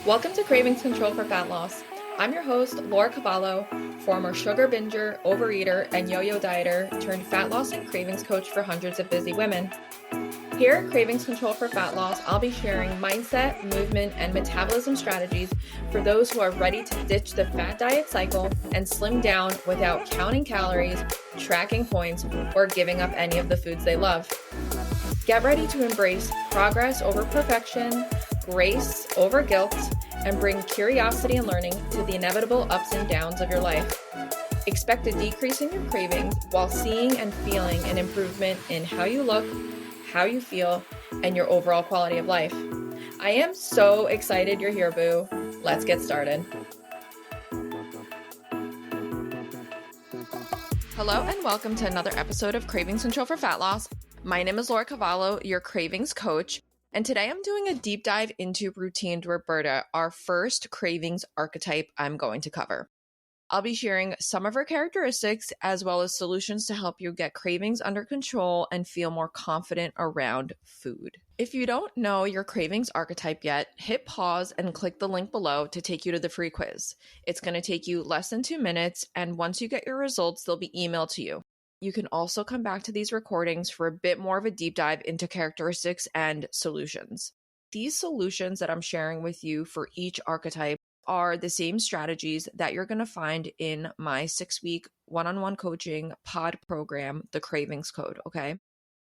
Welcome to Cravings Control for Fat Loss. I'm your host, Laura Cavallo, former sugar binger, overeater, and yo-yo dieter turned fat loss and cravings coach for hundreds of busy women. Here at Cravings Control for Fat Loss, I'll be sharing mindset, movement, and metabolism strategies for those who are ready to ditch the fat diet cycle and slim down without counting calories, tracking points, or giving up any of the foods they love. Get ready to embrace progress over perfection, grace over guilt, and bring curiosity and learning to the inevitable ups and downs of your life. Expect a decrease in your cravings while seeing and feeling an improvement in how you look, how you feel, and your overall quality of life. I am so excited you're here, boo. Let's get started. Hello and welcome to another episode of Cravings Control for Fat Loss. My name is Laura Cavallo, your cravings coach, and today I'm doing a deep dive into Routined Roberta, our first cravings archetype I'm going to cover. I'll be sharing some of her characteristics as well as solutions to help you get cravings under control and feel more confident around food. If you don't know your cravings archetype yet, hit pause and click the link below to take you to the free quiz. It's going to take you less than 2 minutes, and once you get your results, they'll be emailed to you. You can also come back to these recordings for a bit more of a deep dive into characteristics and solutions. These solutions that I'm sharing with you for each archetype are the same strategies that you're going to find in my 6-week one-on-one coaching pod program, the Cravings Code, okay?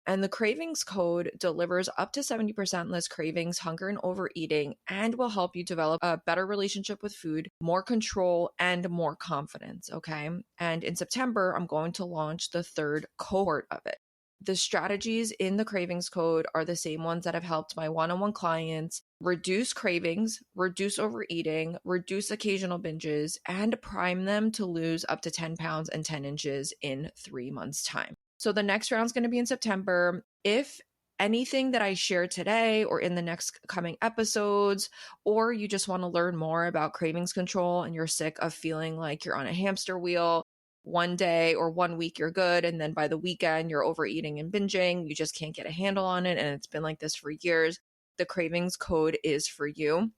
And the Cravings Code delivers up to 70% less cravings, hunger, and overeating, and will help you develop a better relationship with food, more control, and more confidence, okay? And in September, I'm going to launch the third cohort of it. The strategies in the Cravings Code are the same ones that have helped my one-on-one clients reduce cravings, reduce overeating, reduce occasional binges, and prime them to lose up to 10 pounds and 10 inches in 3 months' time. So the next round is going to be in September. If anything that I share today or in the next coming episodes, or you just want to learn more about cravings control and you're sick of feeling like you're on a hamster wheel, one day or 1 week you're good, and then by the weekend you're overeating and binging, you just can't get a handle on it, and it's been like this for years, the Cravings Code is for you.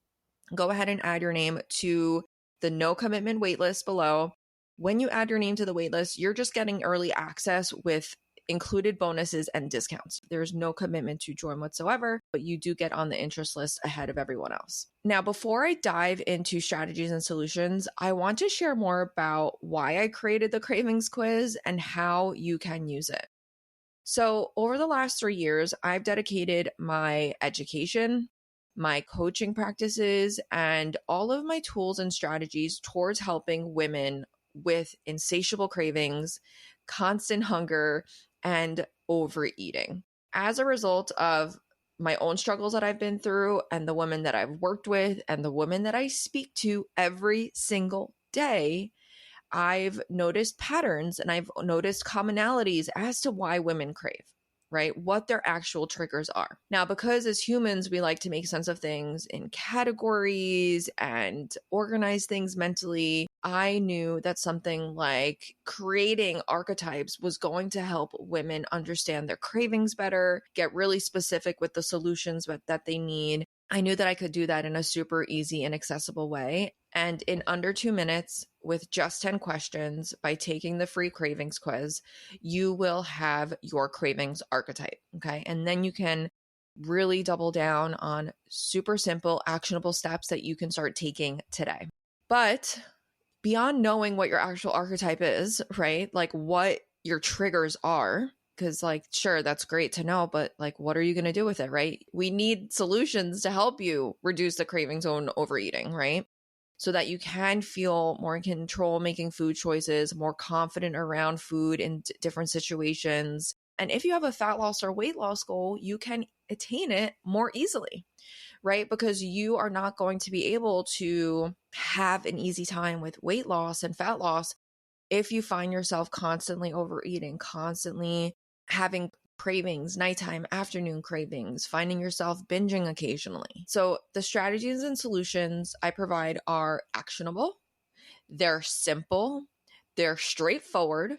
Go ahead and add your name to the no commitment waitlist below. When you add your name to the waitlist, you're just getting early access with included bonuses and discounts. There's no commitment to join whatsoever, but you do get on the interest list ahead of everyone else. Now, before I dive into strategies and solutions, I want to share more about why I created the Cravings Quiz and how you can use it. So over the last 3 years, I've dedicated my education, my coaching practices, and all of my tools and strategies towards helping women with insatiable cravings, constant hunger, and overeating. As a result of my own struggles that I've been through and the women that I've worked with and the women that I speak to every single day, I've noticed patterns and I've noticed commonalities as to why women crave, right? What their actual triggers are. Now, because as humans, we like to make sense of things in categories and organize things mentally, I knew that something like creating archetypes was going to help women understand their cravings better, get really specific with the solutions that they need. I knew that I could do that in a super easy and accessible way. And in under 2 minutes, with just 10 questions, by taking the free cravings quiz, you will have your cravings archetype. Okay. And then you can really double down on super simple, actionable steps that you can start taking today. But beyond knowing what your actual archetype is, right? Like what your triggers are, because like, sure, that's great to know, but like, what are you going to do with it, right? We need solutions to help you reduce the cravings on overeating, right? So that you can feel more in control making food choices, more confident around food in different situations. And if you have a fat loss or weight loss goal, you can attain it more easily, right? Because you are not going to be able to have an easy time with weight loss and fat loss if you find yourself constantly overeating, constantly having cravings, nighttime, afternoon cravings, finding yourself binging occasionally. So the strategies and solutions I provide are actionable, they're simple, they're straightforward,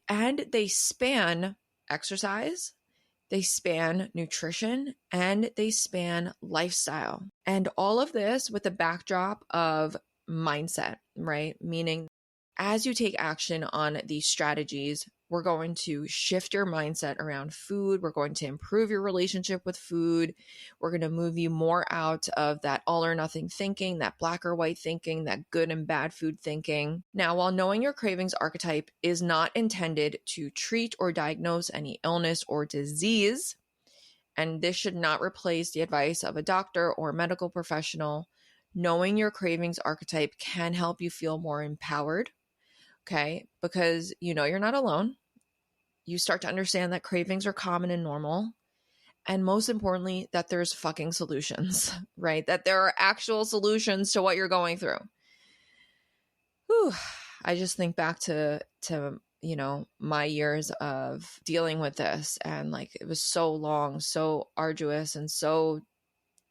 and they span exercise, they span nutrition, and they span lifestyle. And all of this with the backdrop of mindset, right? Meaning, as you take action on these strategies, we're going to shift your mindset around food. We're going to improve your relationship with food. We're going to move you more out of that all or nothing thinking, that black or white thinking, that good and bad food thinking. Now, while knowing your cravings archetype is not intended to treat or diagnose any illness or disease, and this should not replace the advice of a doctor or medical professional, knowing your cravings archetype can help you feel more empowered. Okay, because you're not alone. You start to understand that cravings are common and normal. And most importantly, that there's fucking solutions, right? That there are actual solutions to what you're going through. Whew. I just think back to my years of dealing with this, and like it was so long, so arduous, and so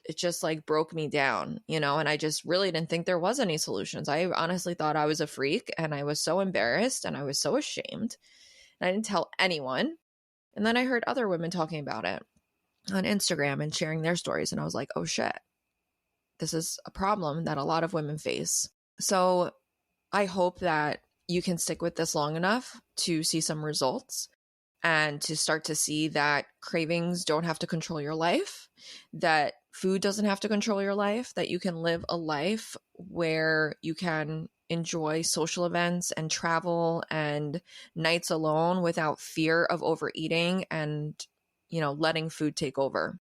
it just like broke me down, and I just really didn't think there was any solutions. I honestly thought I was a freak, and I was so embarrassed, and I was so ashamed, and I didn't tell anyone. And then I heard other women talking about it on Instagram and sharing their stories, and I was like, oh shit, this is a problem that a lot of women face. So I hope that you can stick with this long enough to see some results and to start to see that cravings don't have to control your life, that food doesn't have to control your life, that you can live a life where you can enjoy social events and travel and nights alone without fear of overeating and, letting food take over.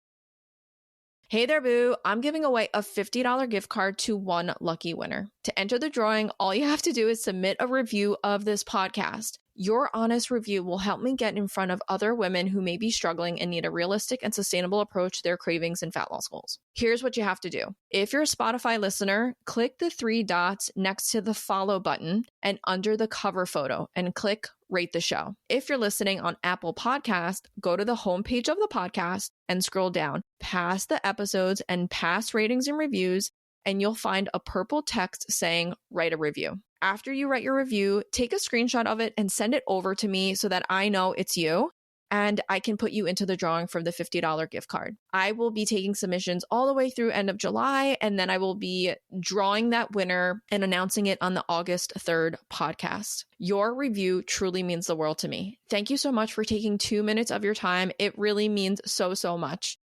Hey there, boo. I'm giving away a $50 gift card to one lucky winner. To enter the drawing, all you have to do is submit a review of this podcast. Your honest review will help me get in front of other women who may be struggling and need a realistic and sustainable approach to their cravings and fat loss goals. Here's what you have to do. If you're a Spotify listener, click the 3 dots next to the follow button and under the cover photo and click rate the show. If you're listening on Apple Podcast, go to the homepage of the podcast and scroll down past the episodes and past ratings and reviews, and you'll find a purple text saying write a review. After you write your review, take a screenshot of it and send it over to me so that I know it's you, and I can put you into the drawing for the $50 gift card. I will be taking submissions all the way through end of July, and then I will be drawing that winner and announcing it on the August 3rd podcast. Your review truly means the world to me. Thank you so much for taking 2 minutes of your time. It really means so, so much.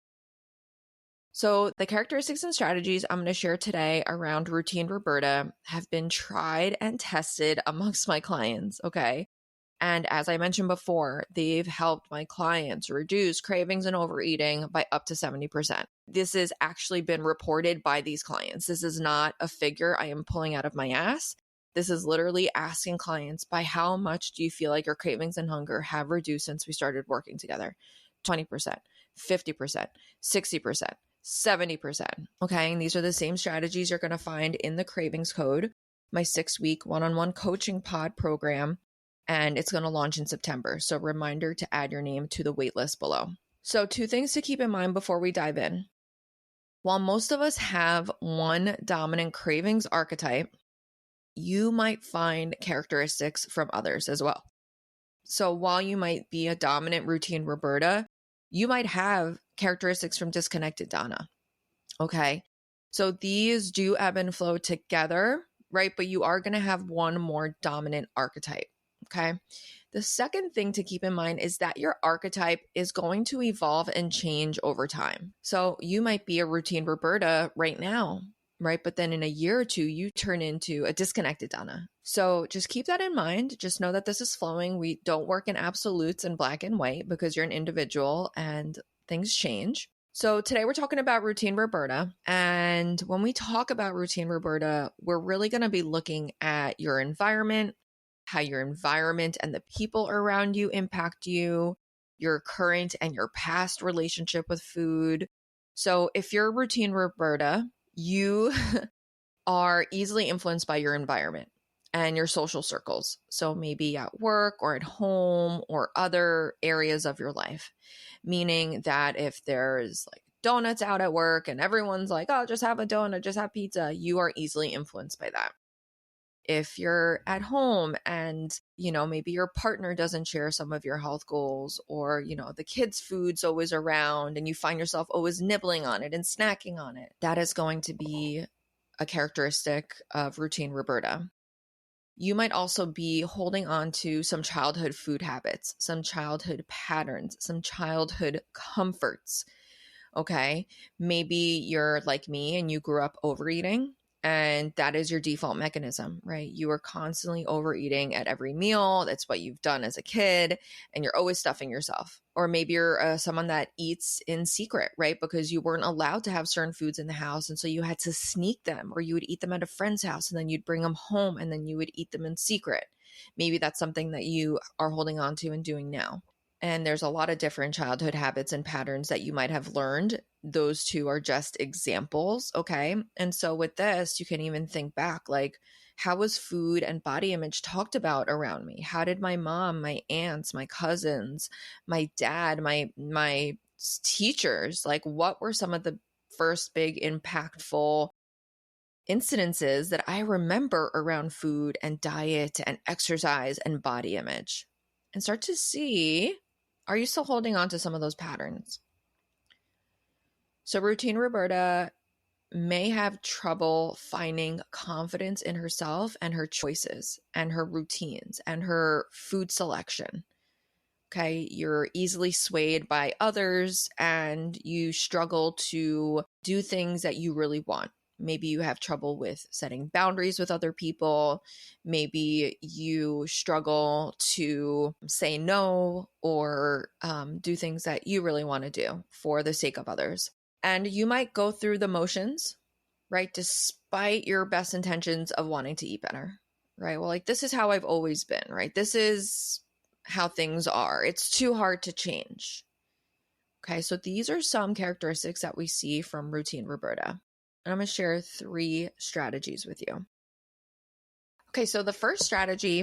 So the characteristics and strategies I'm going to share today around Routined Roberta have been tried and tested amongst my clients, okay? And as I mentioned before, they've helped my clients reduce cravings and overeating by up to 70%. This has actually been reported by these clients. This is not a figure I am pulling out of my ass. This is literally asking clients, by how much do you feel like your cravings and hunger have reduced since we started working together? 20%, 50%, 60%. 70%. Okay. And these are the same strategies you're going to find in the Cravings Code, my 6-week one-on-one coaching pod program, and it's going to launch in September. So reminder to add your name to the waitlist below. So 2 things to keep in mind before we dive in. While most of us have one dominant cravings archetype, you might find characteristics from others as well. So while you might be a dominant Routined Roberta, you might have characteristics from disconnected Donna. Okay. So these do ebb and flow together, right? But you are going to have one more dominant archetype. Okay. The second thing to keep in mind is that your archetype is going to evolve and change over time. So you might be a Routined Roberta right now, right? But then in a year or 2, you turn into a disconnected Donna. So just keep that in mind. Just know that this is flowing. We don't work in absolutes and black and white because you're an individual and things change. So today we're talking about Routined Roberta. And when we talk about Routined Roberta, we're really going to be looking at your environment, how your environment and the people around you impact you, your current and your past relationship with food. So if you're Routined Roberta, you are easily influenced by your environment and your social circles. So maybe at work or at home or other areas of your life, meaning that if there's like donuts out at work and everyone's like, oh, just have a donut, just have pizza, you are easily influenced by that. if you're at home and, maybe your partner doesn't share some of your health goals, or, the kids' food's always around and you find yourself always nibbling on it and snacking on it, that is going to be a characteristic of Routine Roberta. You might also be holding on to some childhood food habits, some childhood patterns, some childhood comforts. Okay. Maybe you're like me and you grew up overeating, and that is your default mechanism, right? You are constantly overeating at every meal. That's what you've done as a kid, and you're always stuffing yourself. Or maybe you're someone that eats in secret, right? Because you weren't allowed to have certain foods in the house. And so you had to sneak them, or you would eat them at a friend's house and then you'd bring them home and then you would eat them in secret. Maybe that's something that you are holding on to and doing now. And there's a lot of different childhood habits and patterns that you might have learned. Those two are just examples, okay? And so with this, you can even think back, like, how was food and body image talked about around me? How did my mom, my aunts, my cousins, my dad, my teachers, like, what were some of the first big impactful incidences that I remember around food and diet and exercise and body image? And start to see, are you still holding on to some of those patterns? So Routine Roberta may have trouble finding confidence in herself and her choices and her routines and her food selection. Okay, you're easily swayed by others and you struggle to do things that you really want. Maybe you have trouble with setting boundaries with other people. Maybe you struggle to say no or do things that you really want to do for the sake of others. And you might go through the motions, right? Despite your best intentions of wanting to eat better, right? Well, like, this is how I've always been, right? This is how things are. It's too hard to change. Okay, so these are some characteristics that we see from Routine Roberta. And I'm going to share 3 strategies with you. Okay, so the first strategy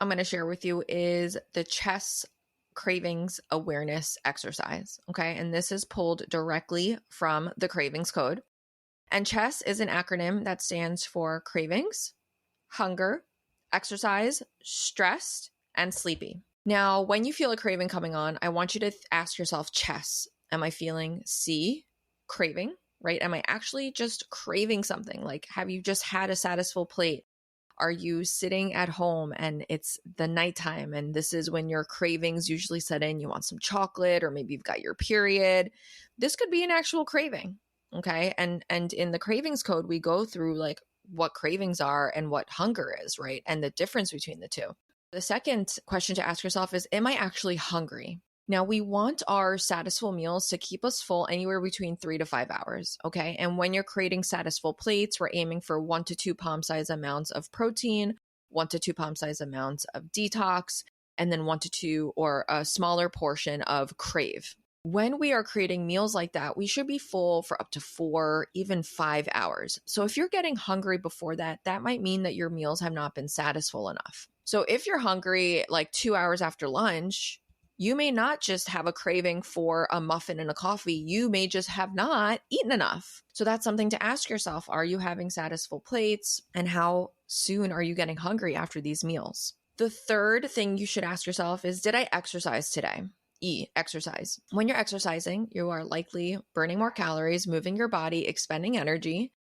I'm going to share with you is the C.H.E.S.S Cravings Awareness Exercise. Okay, and this is pulled directly from the Cravings Code. And C.H.E.S.S is an acronym that stands for cravings, hunger, exercise, stressed, and sleepy. Now, when you feel a craving coming on, I want you to ask yourself, C.H.E.S.S, am I feeling C, craving, right? Am I actually just craving something? Like, have you just had a satisful plate? Are you sitting at home and it's the nighttime and this is when your cravings usually set in? You want some chocolate, or maybe you've got your period. This could be an actual craving, okay? And in the Cravings Code, we go through like what cravings are and what hunger is, right? And the difference between the two. The second question to ask yourself is, am I actually hungry? Now, we want our satisful meals to keep us full anywhere between 3 to 5 hours, okay? And when you're creating satisful plates, we're aiming for 1 to 2 palm-sized amounts of protein, 1 to 2 palm-sized amounts of detox, and then 1 to 2 or a smaller portion of crave. When we are creating meals like that, we should be full for up to 4, even 5 hours. So if you're getting hungry before that, that might mean that your meals have not been satisful enough. So if you're hungry like 2 hours after lunch, you may not just have a craving for a muffin and a coffee. You may just have not eaten enough. So that's something to ask yourself. Are you having satisful plates? And how soon are you getting hungry after these meals? The third thing you should ask yourself is, did I exercise today? Exercise. When you're exercising, you are likely burning more calories, moving your body, expending energy,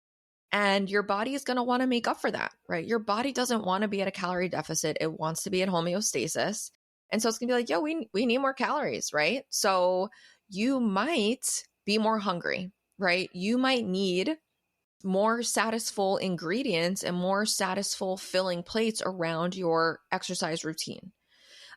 and your body is going to want to make up for that, right? Your body doesn't want to be at a calorie deficit. It wants to be at homeostasis. And so it's going to be like, yo, we need more calories, right? So you might be more hungry, right? You might need more satisful ingredients and more satisful filling plates around your exercise routine.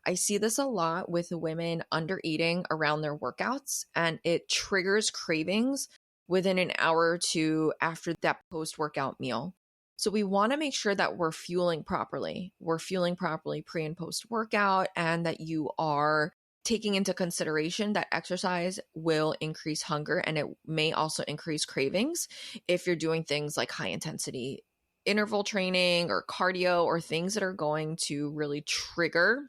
I see this a lot with women under eating around their workouts, and it triggers cravings within an hour or two after that post-workout meal. So we want to make sure that we're fueling properly. We're fueling properly pre and post workout, and that you are taking into consideration that exercise will increase hunger, and it may also increase cravings if you're doing things like high intensity interval training or cardio, or things that are going to really trigger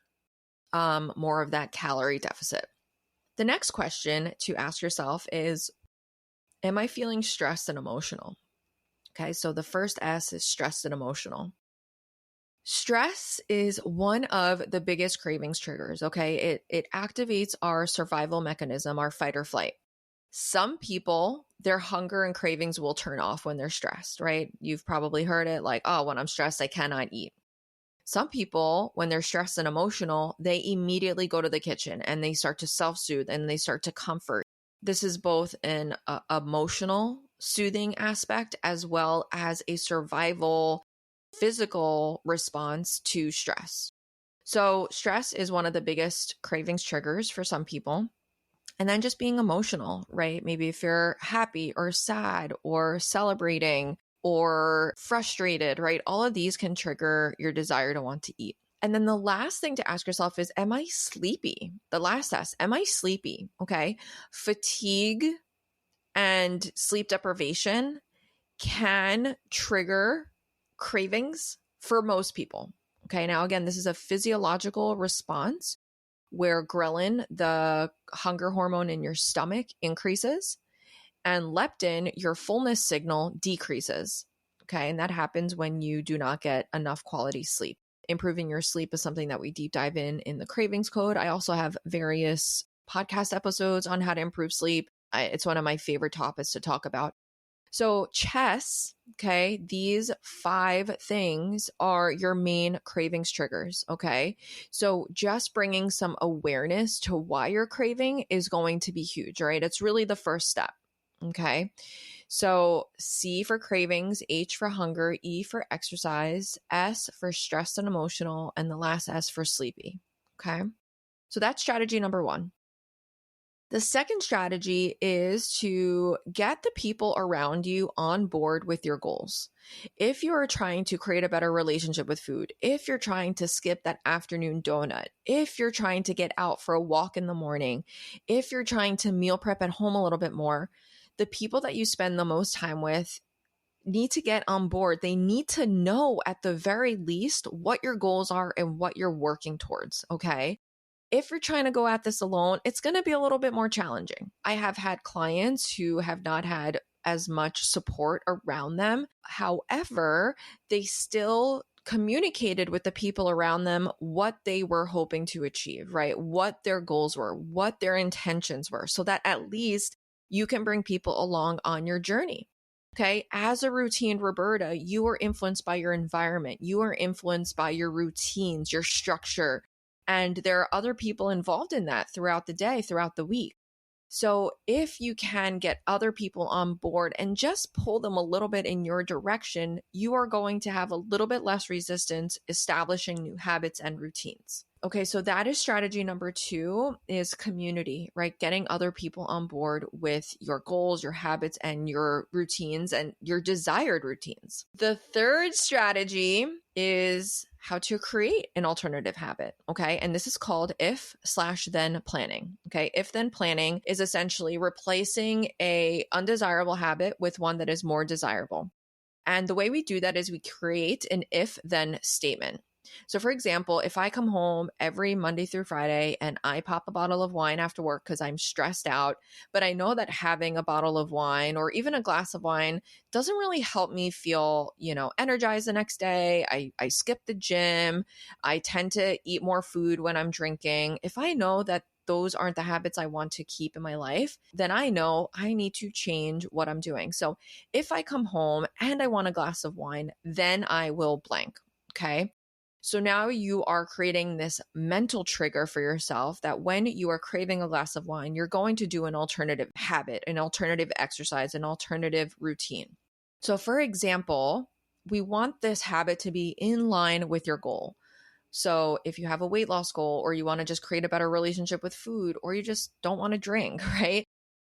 more of that calorie deficit. The next question to ask yourself is, am I feeling stressed and emotional? Okay, so the first S is stressed and emotional. Stress is one of the biggest cravings triggers, okay? It activates our survival mechanism, our fight or flight. Some people, their hunger and cravings will turn off when they're stressed, right? You've probably heard it like, oh, when I'm stressed, I cannot eat. Some people, when they're stressed and emotional, they immediately go to the kitchen and they start to self-soothe and they start to comfort. This is both an emotional soothing aspect as well as a survival physical response to stress. So stress is one of the biggest cravings triggers for some people. And then just being emotional, right? Maybe if you're happy or sad or celebrating or frustrated, right? All of these can trigger your desire to want to eat. And then the last thing to ask yourself is, am I sleepy? The last test, am I sleepy? Okay. Fatigue and sleep deprivation can trigger cravings for most people. Okay. Now, again, this is a physiological response where ghrelin, the hunger hormone in your stomach, increases, and leptin, your fullness signal, decreases. Okay. And that happens when you do not get enough quality sleep. Improving your sleep is something that we deep dive in the Cravings Code. I also have various podcast episodes on how to improve sleep. It's one of my favorite topics to talk about. So C.H.E.S.S, okay, these 5 things are your main cravings triggers, okay? So just bringing some awareness to why you're craving is going to be huge, right? It's really the first step, okay? So C for cravings, H for hunger, E for exercise, S for stressed and emotional, and the last S for sleepy, okay? So that's strategy number 1. The second strategy is to get the people around you on board with your goals. If you're trying to create a better relationship with food, if you're trying to skip that afternoon donut, if you're trying to get out for a walk in the morning, if you're trying to meal prep at home a little bit more, the people that you spend the most time with need to get on board. They need to know at the very least what your goals are and what you're working towards, okay? If you're trying to go at this alone, it's going to be a little bit more challenging. I have had clients who have not had as much support around them. However, they still communicated with the people around them what they were hoping to achieve, right? What their goals were, what their intentions were, so that at least you can bring people along on your journey. Okay. As a Routined Roberta, you are influenced by your environment. You are influenced by your routines, your structure. And there are other people involved in that throughout the day, throughout the week. So if you can get other people on board and just pull them a little bit in your direction, you are going to have a little bit less resistance establishing new habits and routines. Okay, so that is strategy number 2 is community, right? Getting other people on board with your goals, your habits, and your routines and your desired routines. The third strategy is how to create an alternative habit. Okay. And this is called if/then planning. Okay. If then planning is essentially replacing a undesirable habit with one that is more desirable. And the way we do that is we create an if then statement. So, for example, if I come home every Monday through Friday and I pop a bottle of wine after work because I'm stressed out, but I know that having a bottle of wine or even a glass of wine doesn't really help me feel, energized the next day. I skip the gym. I tend to eat more food when I'm drinking. If I know that those aren't the habits I want to keep in my life, then I know I need to change what I'm doing. So if I come home and I want a glass of wine, then I will blank. Okay. So now you are creating this mental trigger for yourself that when you are craving a glass of wine, you're going to do an alternative habit, an alternative exercise, an alternative routine. So for example, we want this habit to be in line with your goal. So if you have a weight loss goal or you want to just create a better relationship with food or you just don't want to drink, right?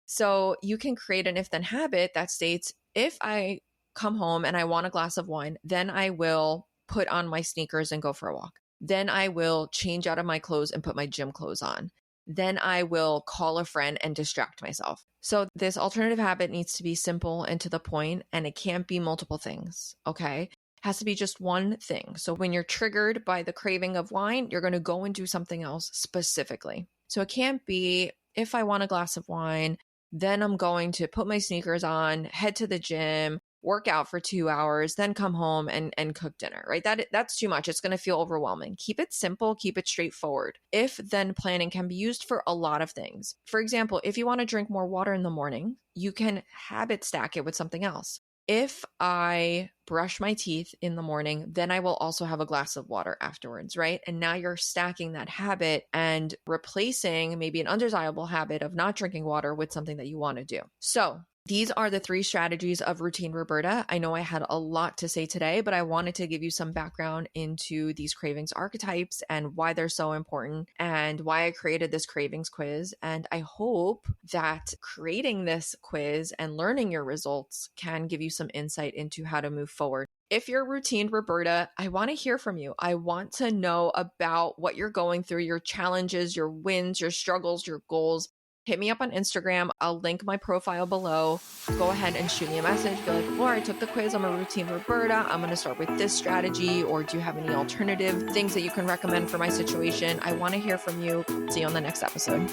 So you can create an if-then habit that states, if I come home and I want a glass of wine, then I will put on my sneakers and go for a walk. Then I will change out of my clothes and put my gym clothes on. Then I will call a friend and distract myself. So this alternative habit needs to be simple and to the point, and it can't be multiple things, okay? It has to be just one thing. So when you're triggered by the craving of wine, you're going to go and do something else specifically. So it can't be, if I want a glass of wine, then I'm going to put my sneakers on, head to the gym, work out for 2 hours, then come home and cook dinner, right? That's too much. It's going to feel overwhelming. Keep it simple, keep it straightforward. If then planning can be used for a lot of things. For example, if you want to drink more water in the morning, you can habit stack it with something else. If I brush my teeth in the morning, then I will also have a glass of water afterwards, right? And now you're stacking that habit and replacing maybe an undesirable habit of not drinking water with something that you want to do. So these are the 3 strategies of Routined Roberta. I know I had a lot to say today, but I wanted to give you some background into these cravings archetypes and why they're so important and why I created this cravings quiz. And I hope that creating this quiz and learning your results can give you some insight into how to move forward. If you're Routined Roberta, I want to hear from you. I want to know about what you're going through, your challenges, your wins, your struggles, your goals. Hit me up on Instagram. I'll link my profile below. Go ahead and shoot me a message. Be like, Laura, I took the quiz. I'm a Routined Roberta. I'm going to start with this strategy. Or do you have any alternative things that you can recommend for my situation? I want to hear from you. See you on the next episode.